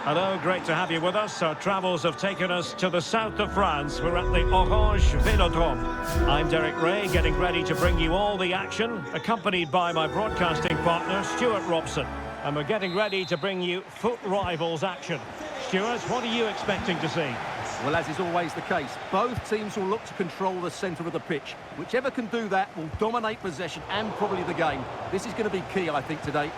Hello, great to have you with us. Our travels have taken us to the south of France. We're at the Orange Vélodrome. I'm Derek Ray, getting ready to bring you all the action, accompanied by my broadcasting partner, Stuart Robson. And we're getting ready to bring you foot rivals action. Stuart, what are you expecting to see? Well, as is always the case, both teams will look to control the centre of the pitch. Whichever can do that will dominate possession and probably the game. This is going to be key, I think, today.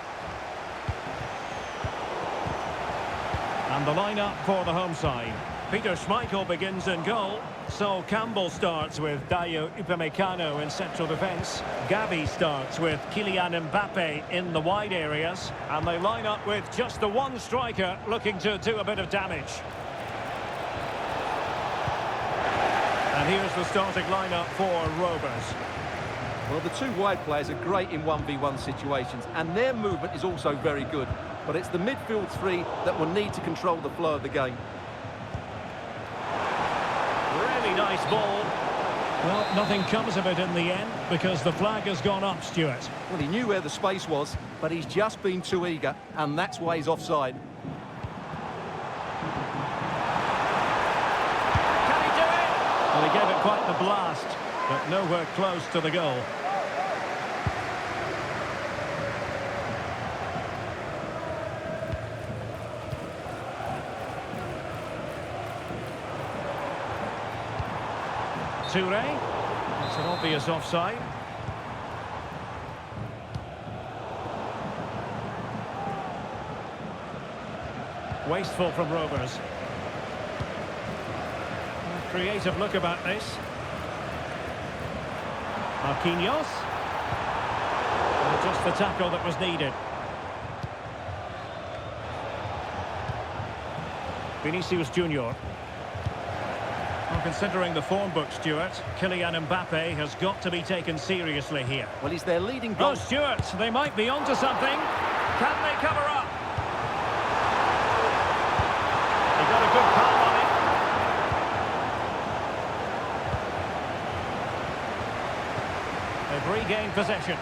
And the lineup for the home side. Peter Schmeichel begins in goal. Sol Campbell starts with Dayo Upamecano in central defence. Gavi starts with Kylian Mbappe in the wide areas. And they line up with just the one striker looking to do a bit of damage. And here's the starting lineup for Rovers. Well, the two wide players are great in 1v1 situations, and their movement is also very good. But it's the midfield three that will need to control the flow of the game. Really nice ball. Well, nothing comes of it in the end because the flag has gone up, Stuart. Well, he knew where the space was, but he's just been too eager, and that's why he's offside. Can he do it? Well, he gave it quite the blast, but nowhere close to the goal. Touré. It's an obvious offside. Wasteful from Rovers. Creative look about this. Marquinhos. And just the tackle that was needed. Vinicius Junior. Well, considering the form book, Stuart, Kylian Mbappe has got to be taken seriously here. Well, he's their leading goal. Oh, Stuart, they might be onto something. Can they cover up? He got a good palm on it. They've regained possession.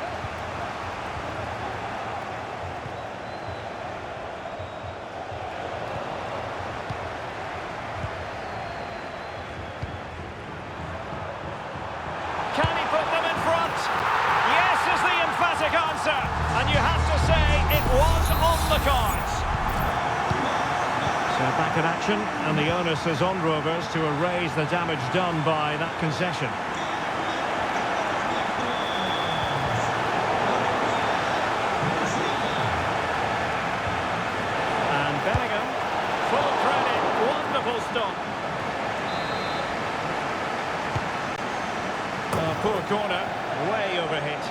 Answer, and you have to say it was on the cards. So back in action, and the onus is on Rovers to erase the damage done by that concession. And Bellingham, full credit, wonderful stop. A poor corner, way overhit.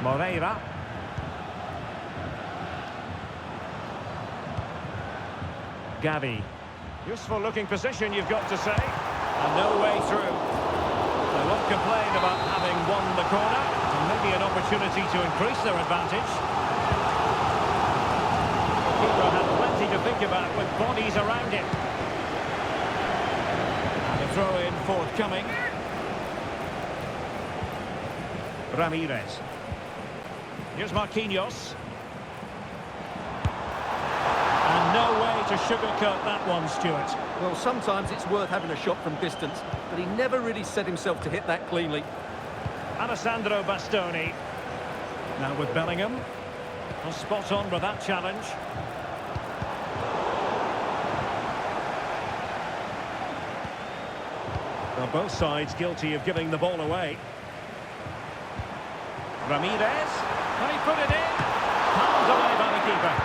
Moreira. Gavi. Useful looking position, you've got to say. And no way through. They won't complain about having won the corner. And maybe an opportunity to increase their advantage. The keeper had plenty to think about with bodies around him. And a throw in forthcoming. Ramirez. Here's Marquinhos. And no way to sugarcoat that one, Stuart. Well, sometimes it's worth having a shot from distance, but he never really set himself to hit that cleanly. Alessandro Bastoni. Now with Bellingham. Well, spot on with that challenge. Well, both sides guilty of giving the ball away. Ramirez. Can he put it in? Palmed away by the keeper.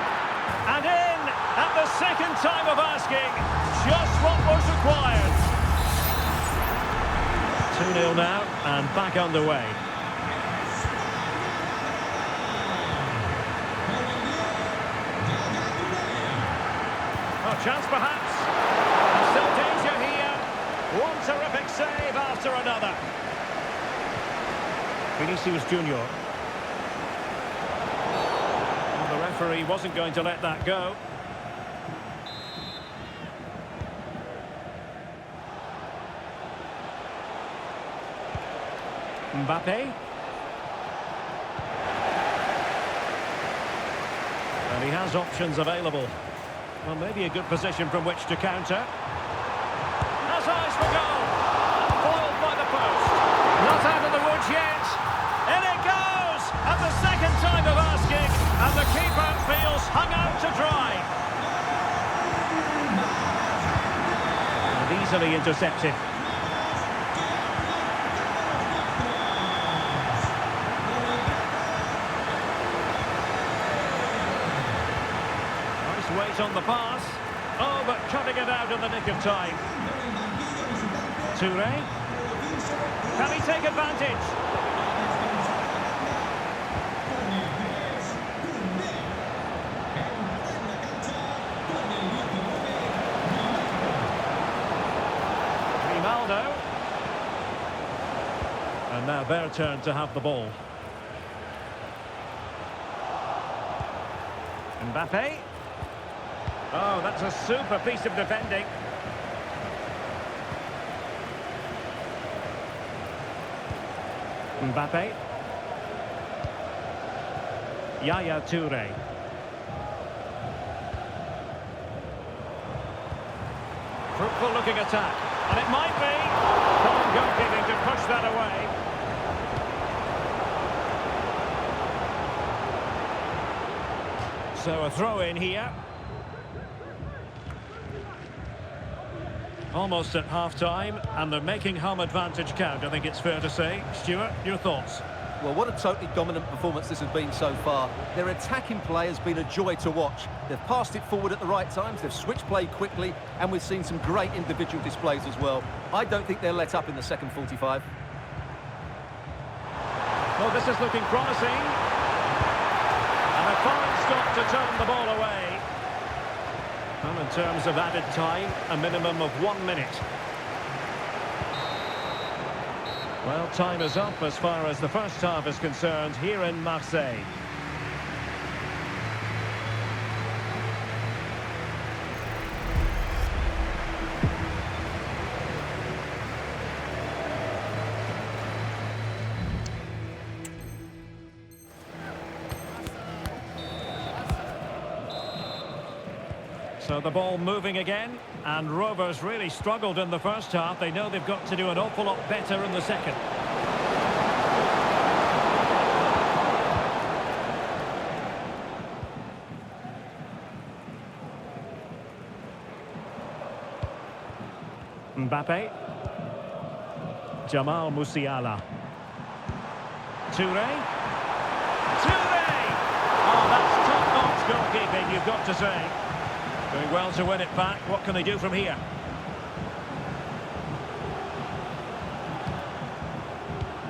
And in at the second time of asking. Just what was required. 2-0 now and back underway. Oh, chance perhaps. And still danger here. One terrific save after another. Vinicius Junior. The referee wasn't going to let that go. Mbappe. And he has options available. Well, maybe a good position from which to counter. Has eyes for goal. Foiled by the post. Not out of the woods yet. In it goes! At the second time of asking, and the keeper feels hung out to dry. And easily intercepted. Nice weight on the pass. Oh, but cutting it out in the nick of time. Toure. Can he take advantage? Grimaldo. And now their turn to have the ball. Mbappe. Oh, that's a super piece of defending. Mbappe. Yaya Toure. Fruitful looking attack. And it might be. Fine goalkeeping to push that away. So a throw in here. Almost at half-time, and they're making home advantage count, I think it's fair to say. Stuart, your thoughts? Well, what a totally dominant performance this has been so far. Their attacking play has been a joy to watch. They've passed it forward at the right times, they've switched play quickly, and we've seen some great individual displays as well. I don't think they'll let up in the second 45. Well, this is looking promising. And a fine stop to turn the ball away. And in terms of added time, a minimum of 1 minute. Well, time is up as far as the first half is concerned here in Marseille. So the ball moving again, and Rovers really struggled in the first half. They know they've got to do an awful lot better in the second. Mbappe. Jamal Musiala. Toure. Toure! Oh, that's top-notch goalkeeping, you've got to say. Doing well to win it back. What can they do from here?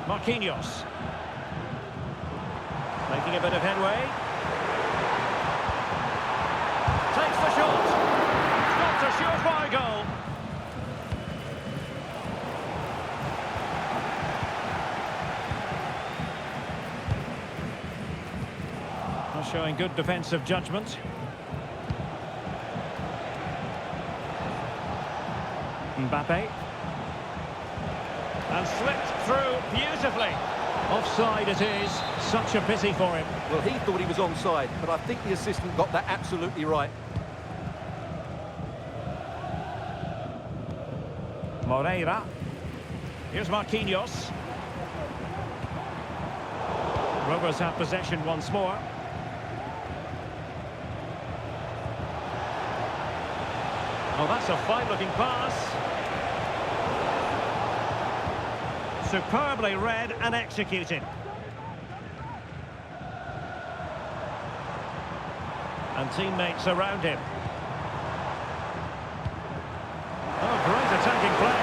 Marquinhos. Making a bit of headway. Takes the shot. Got a surefire goal. Not showing good defensive judgment. Mbappe. And slipped through beautifully. Offside it is. Such a pity for him. Well, he thought he was onside, but I think the assistant got that absolutely right. Moreira. Here's Marquinhos. Rovers have possession once more. Oh, that's a fine-looking pass. Superbly read and executed. And teammates around him. Oh, great attacking play.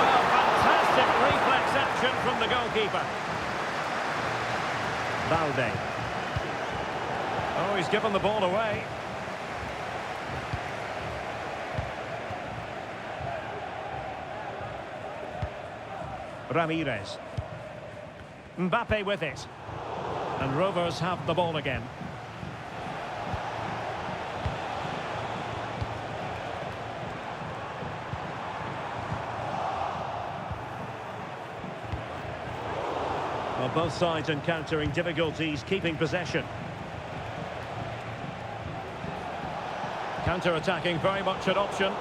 Oh, fantastic reflex action from the goalkeeper. Balde. Oh, he's given the ball away. Ramirez. Mbappe with it. And Rovers have the ball again. Well, both sides encountering difficulties keeping possession. Counter-attacking, very much an option.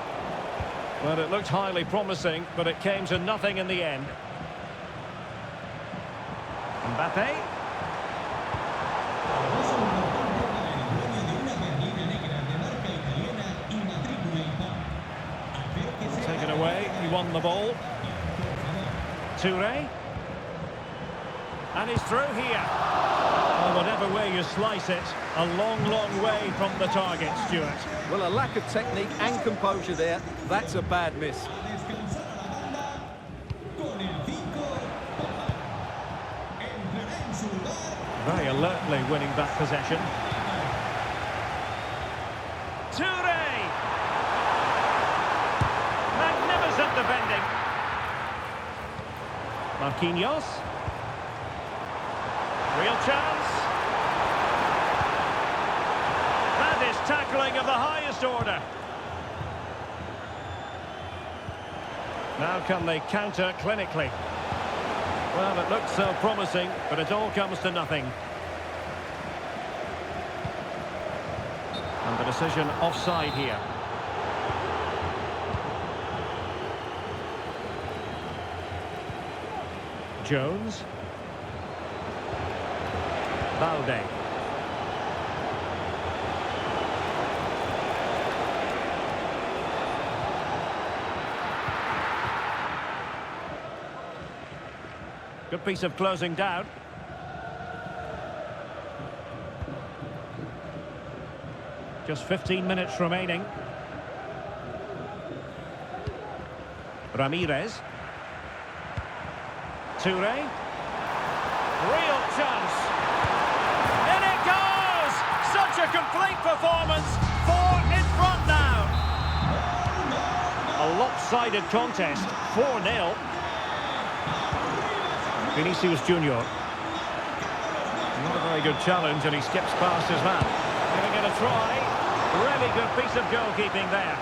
Well, it looked highly promising, but it came to nothing in the end. Mbappe. Taken away, he won the ball. Touré. And he's through here. Well, whatever way you slice it, a long, long way from the target, Stuart. Well, a lack of technique and composure there. That's a bad miss. Very alertly winning back possession. Touré! Magnificent defending. Marquinhos. Real chance. That is tackling of the highest order. Now can they counter clinically? Well, it looked so promising, but it all comes to nothing. And the decision offside here. Jones. Balde. Good piece of closing down. Just 15 minutes remaining. Ramirez. Touré. Real chance. In it goes! Such a complete performance. 4 in front now. A lopsided contest. 4-0. Vinicius Junior. Not a very good challenge, and he skips past his man. Giving it a try. Really good piece of goalkeeping there.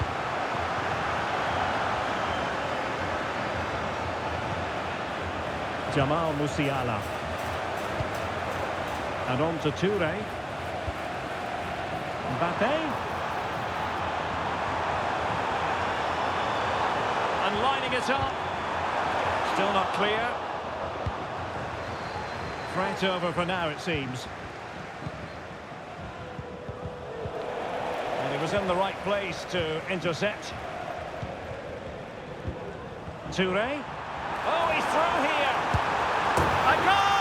Jamal Musiala. And on to Touré. Mbappe. And lining it up. Still not clear. Threat over for now, it seems. And he was in the right place to intercept. Touré. Oh, he's through here. A goal!